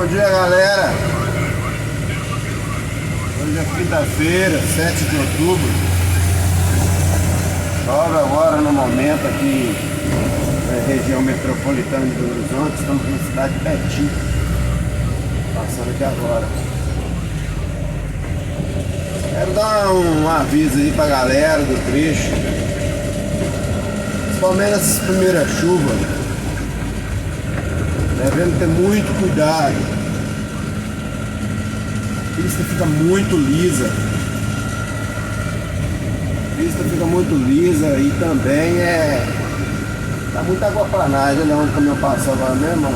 dia, galera. Hoje é quinta-feira, 7 de outubro. Chove agora no momento aqui na região metropolitana de Belo Horizonte. Estamos na cidade de Betim. Passando aqui agora. Quero dar um aviso aí pra galera do trecho. Principalmente nessas primeiras chuvas. Devendo ter muito cuidado. A pista fica muito lisa. A pista fica muito lisa e também tá muita aquaplanagem. Olha onde o caminhão passou agora mesmo, na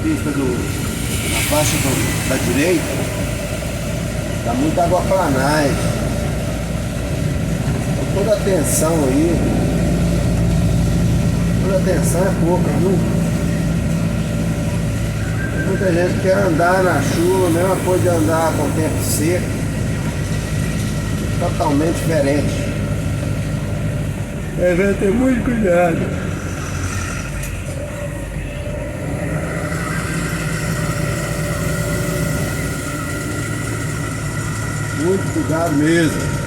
pista na faixa da direita. Tá muita aquaplanagem. Então, toda atenção aí. Toda atenção é pouca, viu? Muita gente quer andar na chuva, a mesma coisa de andar com o tempo seco. Totalmente diferente. Deve ter muito cuidado. Muito cuidado mesmo.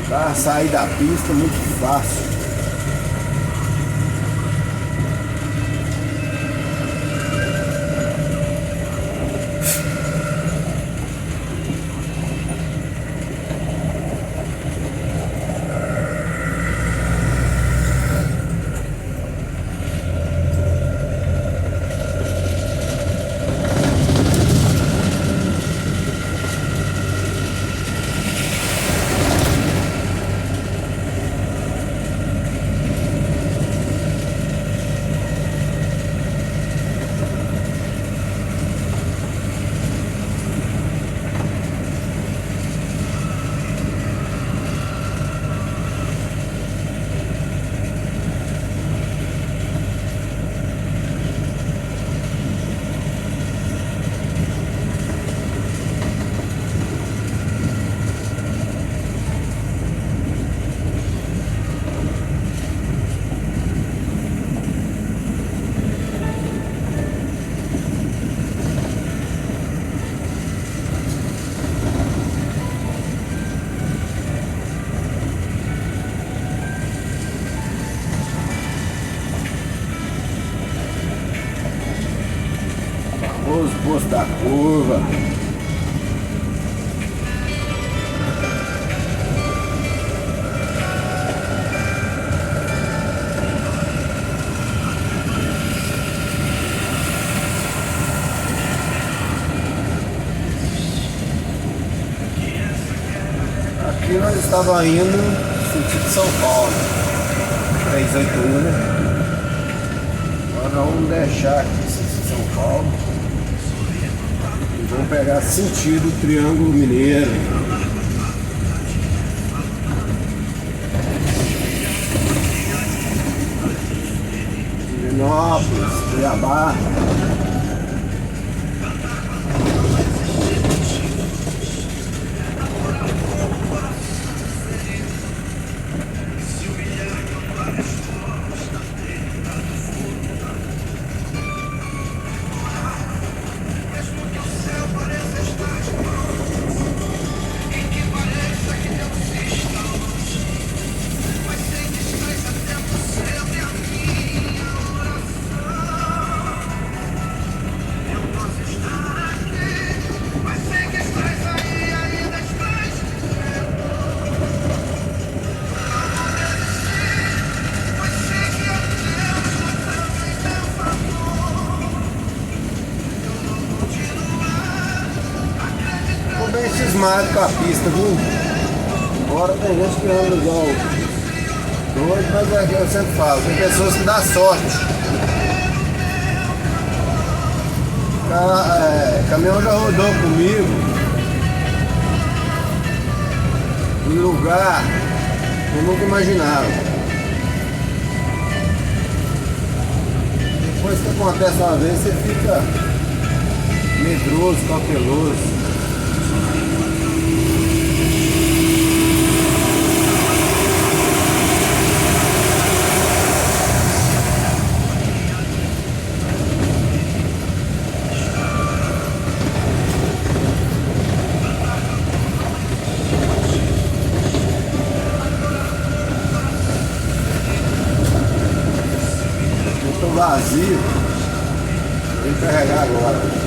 Para sair da pista muito fácil. Os postos da curva. Aqui nós estávamos indo sentido São Paulo, 381, né? Agora vamos deixar aqui sentido São Paulo. Vamos pegar sentido Triângulo Mineiro. Divinópolis, Cuiabá. Bem cismado com a pista, viu? Agora tem gente que anda igual doido, mas é que eu sempre falo, tem pessoas que dão sorte. Caminhão já rodou comigo em lugar que eu nunca imaginava. Depois que acontece uma vez, você fica medroso, cauteloso. vazio. Tem que carregar agora.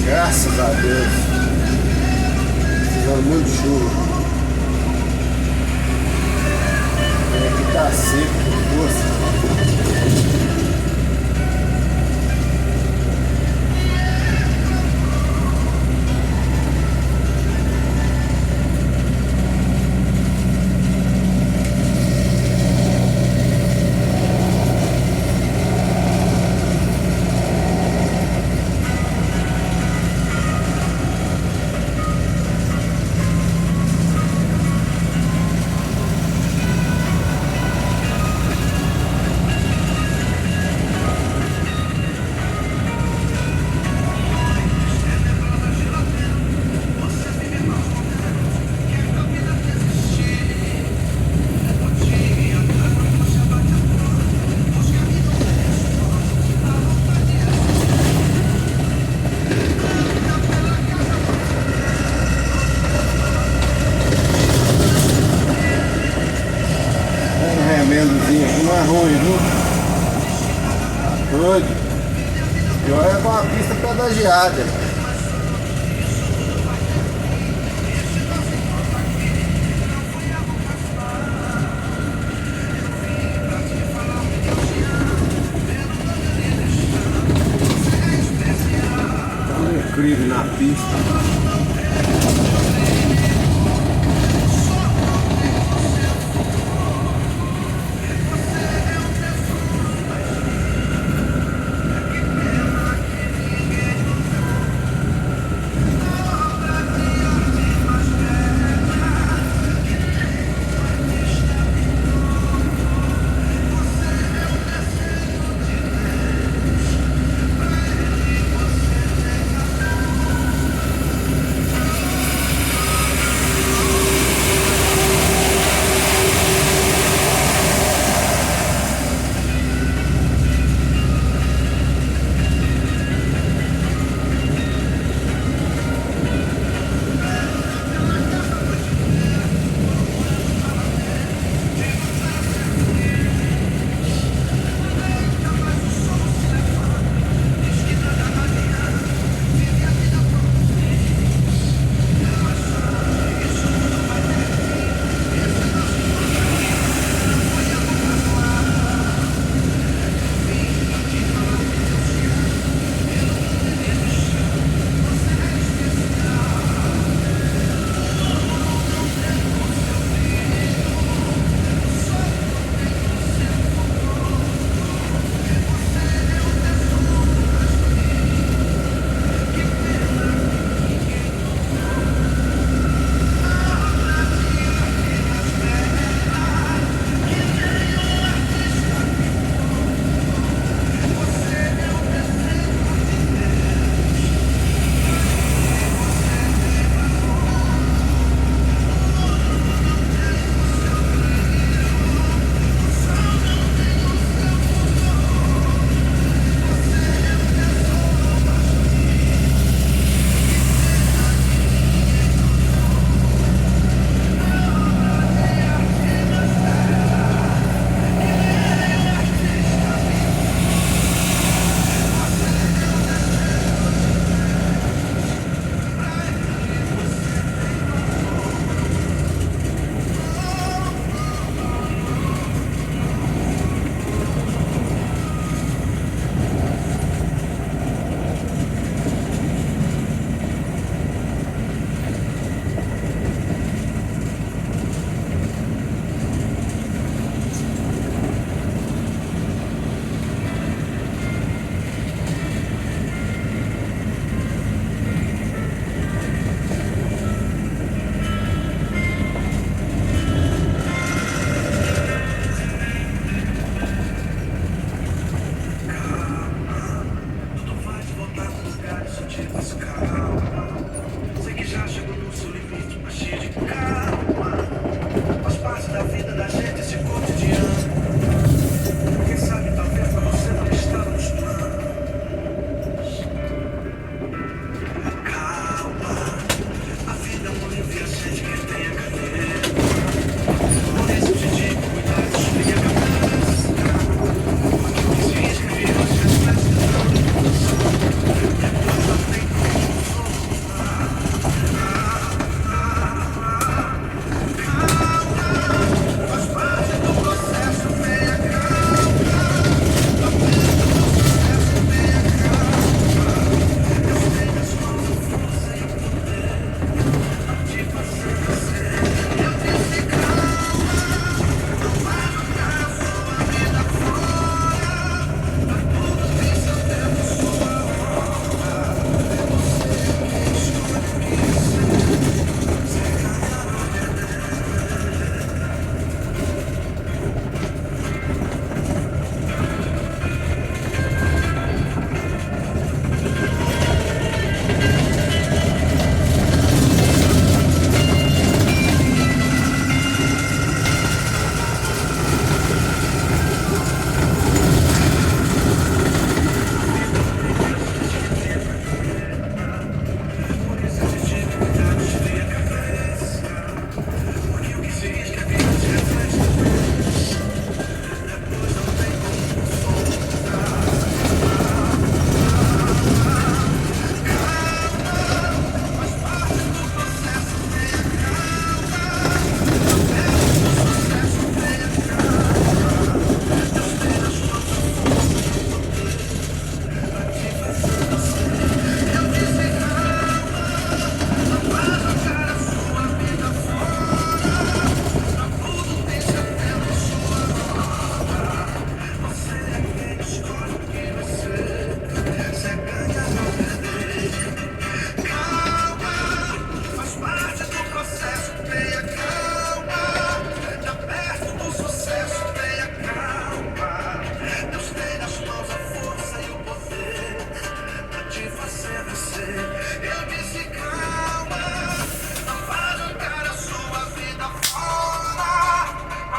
Graças a Deus. Precisando muito de chuva. Aqui tá seco, com força. Remendozinho aqui não é ruim, viu? Tá doido. Pior é com a pista pedagiada. Incrível na pista.